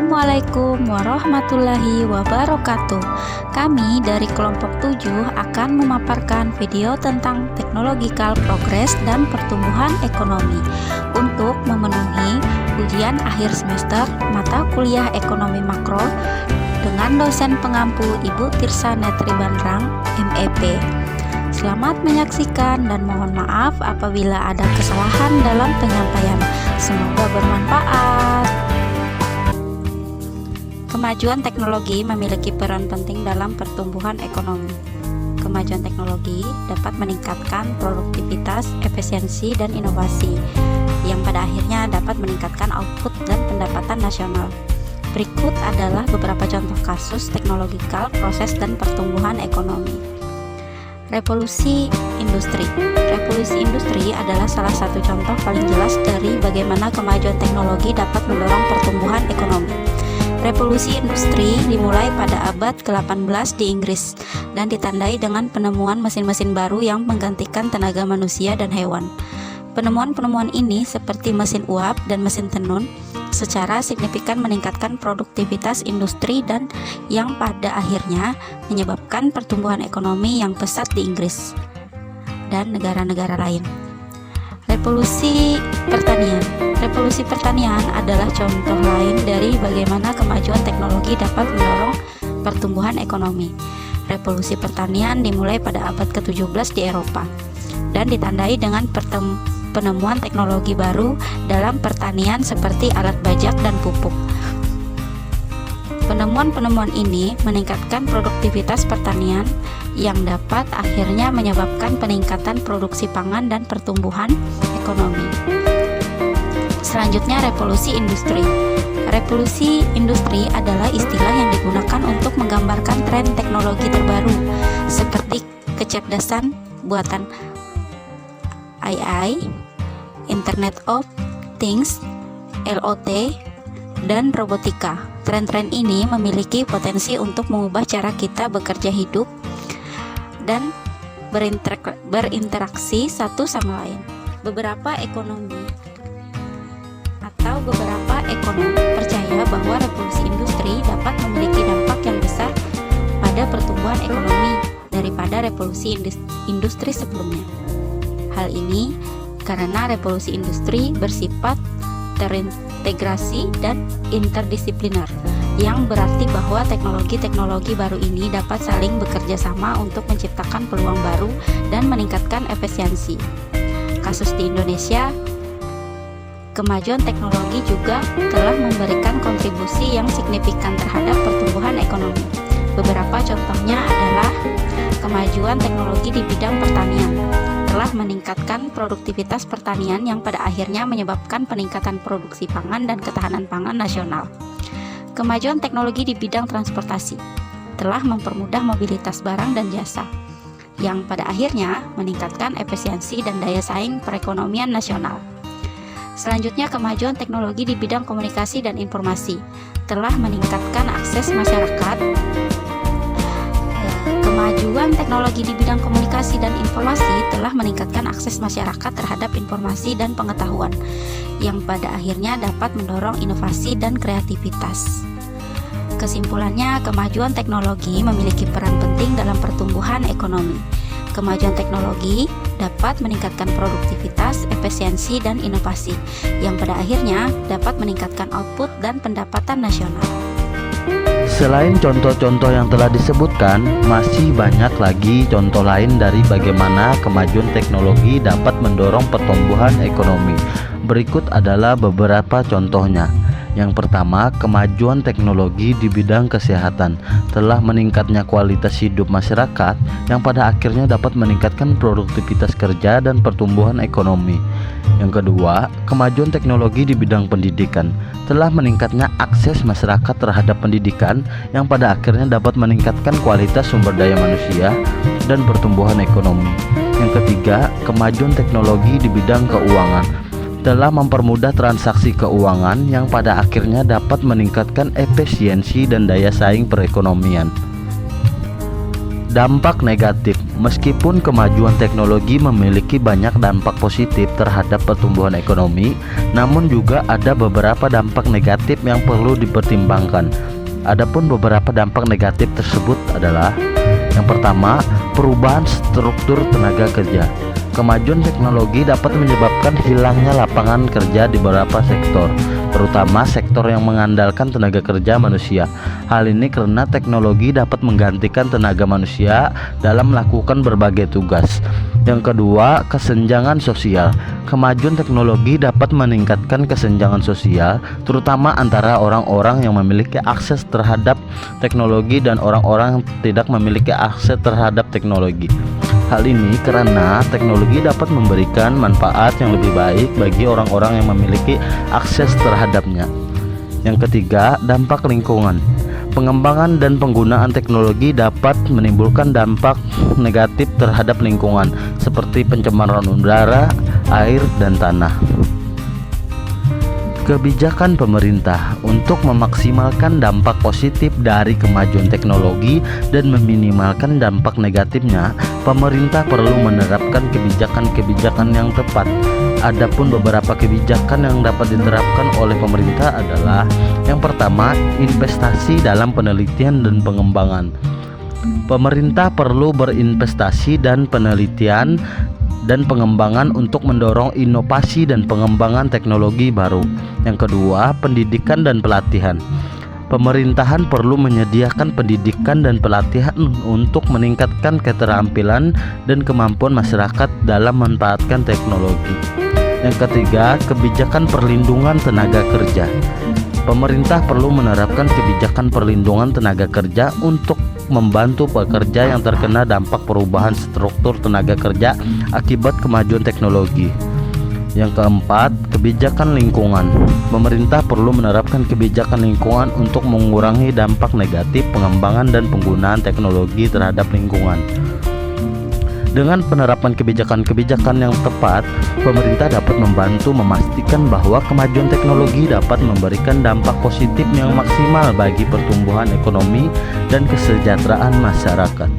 Assalamualaikum warahmatullahi wabarakatuh. Kami dari kelompok 7 akan memaparkan video tentang technological progress dan pertumbuhan ekonomi untuk memenuhi ujian akhir semester mata kuliah ekonomi makro dengan dosen pengampu Ibu Tirsa Netri Bandrang, MEP. Selamat menyaksikan dan mohon maaf apabila ada kesalahan dalam penyampaian. Semoga bermanfaat. Kemajuan teknologi memiliki peran penting dalam pertumbuhan ekonomi. Kemajuan teknologi dapat meningkatkan produktivitas, efisiensi, dan inovasi, yang pada akhirnya dapat meningkatkan output dan pendapatan nasional. Berikut adalah beberapa contoh kasus teknologikal, proses, dan pertumbuhan ekonomi. Revolusi industri. Revolusi industri adalah salah satu contoh paling jelas dari bagaimana kemajuan teknologi dapat mendorong pertumbuhan ekonomi. Revolusi industri dimulai pada abad ke-18 di Inggris dan ditandai dengan penemuan mesin-mesin baru yang menggantikan tenaga manusia dan hewan. Penemuan-penemuan ini seperti mesin uap dan mesin tenun secara signifikan meningkatkan produktivitas industri dan yang pada akhirnya menyebabkan pertumbuhan ekonomi yang pesat di Inggris dan negara-negara lain. Revolusi pertanian. Revolusi pertanian adalah contoh lain dari bagaimana kemajuan teknologi dapat mendorong pertumbuhan ekonomi. Revolusi pertanian dimulai pada abad ke-17 di Eropa dan ditandai dengan penemuan teknologi baru dalam pertanian seperti alat bajak dan pupuk. Penemuan-penemuan ini meningkatkan produktivitas pertanian yang dapat akhirnya menyebabkan peningkatan produksi pangan dan pertumbuhan ekonomi. Selanjutnya, revolusi industri. Revolusi industri adalah istilah yang digunakan untuk menggambarkan tren teknologi terbaru seperti kecerdasan buatan AI, Internet of Things, IoT, dan robotika. Tren-tren ini memiliki potensi untuk mengubah cara kita bekerja hidup dan berinteraksi satu sama lain. Beberapa ekonom percaya bahwa revolusi industri dapat memiliki dampak yang besar pada pertumbuhan ekonomi daripada revolusi industri sebelumnya. Hal ini karena revolusi industri bersifat terintegrasi dan interdisipliner, yang berarti bahwa teknologi-teknologi baru ini dapat saling bekerja sama untuk menciptakan peluang baru dan meningkatkan efisiensi. Kasus di Indonesia, kemajuan teknologi juga telah memberikan kontribusi yang signifikan terhadap pertumbuhan ekonomi. Beberapa contohnya adalah kemajuan teknologi di bidang pertanian telah meningkatkan produktivitas pertanian yang pada akhirnya menyebabkan peningkatan produksi pangan dan ketahanan pangan nasional. Kemajuan teknologi di bidang transportasi telah mempermudah mobilitas barang dan jasa, yang pada akhirnya meningkatkan efisiensi dan daya saing perekonomian nasional. Selanjutnya, kemajuan teknologi di bidang komunikasi dan informasi telah meningkatkan akses masyarakat. Kemajuan teknologi di bidang komunikasi dan informasi telah meningkatkan akses masyarakat terhadap informasi dan pengetahuan, yang pada akhirnya dapat mendorong inovasi dan kreativitas. Kesimpulannya, kemajuan teknologi memiliki peran penting dalam pertumbuhan ekonomi. Kemajuan teknologi dapat meningkatkan produktivitas, efisiensi, dan inovasi, yang pada akhirnya dapat meningkatkan output dan pendapatan nasional. Selain contoh-contoh yang telah disebutkan, masih banyak lagi contoh lain dari bagaimana kemajuan teknologi dapat mendorong pertumbuhan ekonomi. Berikut adalah beberapa contohnya. Yang pertama, kemajuan teknologi di bidang kesehatan telah meningkatnya kualitas hidup masyarakat yang pada akhirnya dapat meningkatkan produktivitas kerja dan pertumbuhan ekonomi. Yang kedua, kemajuan teknologi di bidang pendidikan telah meningkatnya akses masyarakat terhadap pendidikan yang pada akhirnya dapat meningkatkan kualitas sumber daya manusia dan pertumbuhan ekonomi. Yang ketiga, kemajuan teknologi di bidang keuangan telah mempermudah transaksi keuangan yang pada akhirnya dapat meningkatkan efisiensi dan daya saing perekonomian. Dampak negatif. Meskipun kemajuan teknologi memiliki banyak dampak positif terhadap pertumbuhan ekonomi, namun juga ada beberapa dampak negatif yang perlu dipertimbangkan. Adapun beberapa dampak negatif tersebut adalah: yang pertama, perubahan struktur tenaga kerja. Kemajuan teknologi dapat menyebabkan hilangnya lapangan kerja di beberapa sektor, terutama sektor yang mengandalkan tenaga kerja manusia. Hal ini karena teknologi dapat menggantikan tenaga manusia dalam melakukan berbagai tugas. Yang kedua, kesenjangan sosial. Kemajuan teknologi dapat meningkatkan kesenjangan sosial, terutama antara orang-orang yang memiliki akses terhadap teknologi dan orang-orang yang tidak memiliki akses terhadap teknologi. Hal ini karena teknologi dapat memberikan manfaat yang lebih baik bagi orang-orang yang memiliki akses terhadapnya. Yang ketiga, dampak lingkungan. Pengembangan dan penggunaan teknologi dapat menimbulkan dampak negatif terhadap lingkungan, seperti pencemaran udara, air, dan tanah. Kebijakan pemerintah untuk memaksimalkan dampak positif dari kemajuan teknologi dan meminimalkan dampak negatifnya, pemerintah perlu menerapkan kebijakan-kebijakan yang tepat. Adapun beberapa kebijakan yang dapat diterapkan oleh pemerintah adalah: yang pertama, investasi dalam penelitian dan pengembangan. Pemerintah perlu berinvestasi dan penelitian dan pengembangan untuk mendorong inovasi dan pengembangan teknologi baru. Yang kedua, pendidikan dan pelatihan. Pemerintahan perlu menyediakan pendidikan dan pelatihan untuk meningkatkan keterampilan dan kemampuan masyarakat dalam memanfaatkan teknologi. Yang ketiga, kebijakan perlindungan tenaga kerja. Pemerintah perlu menerapkan kebijakan perlindungan tenaga kerja untuk membantu pekerja yang terkena dampak perubahan struktur tenaga kerja akibat kemajuan teknologi. Yang keempat, kebijakan lingkungan. Pemerintah perlu menerapkan kebijakan lingkungan untuk mengurangi dampak negatif pengembangan dan penggunaan teknologi terhadap lingkungan. Dengan penerapan kebijakan-kebijakan yang tepat, pemerintah dapat membantu memastikan bahwa kemajuan teknologi dapat memberikan dampak positif yang maksimal bagi pertumbuhan ekonomi dan kesejahteraan masyarakat.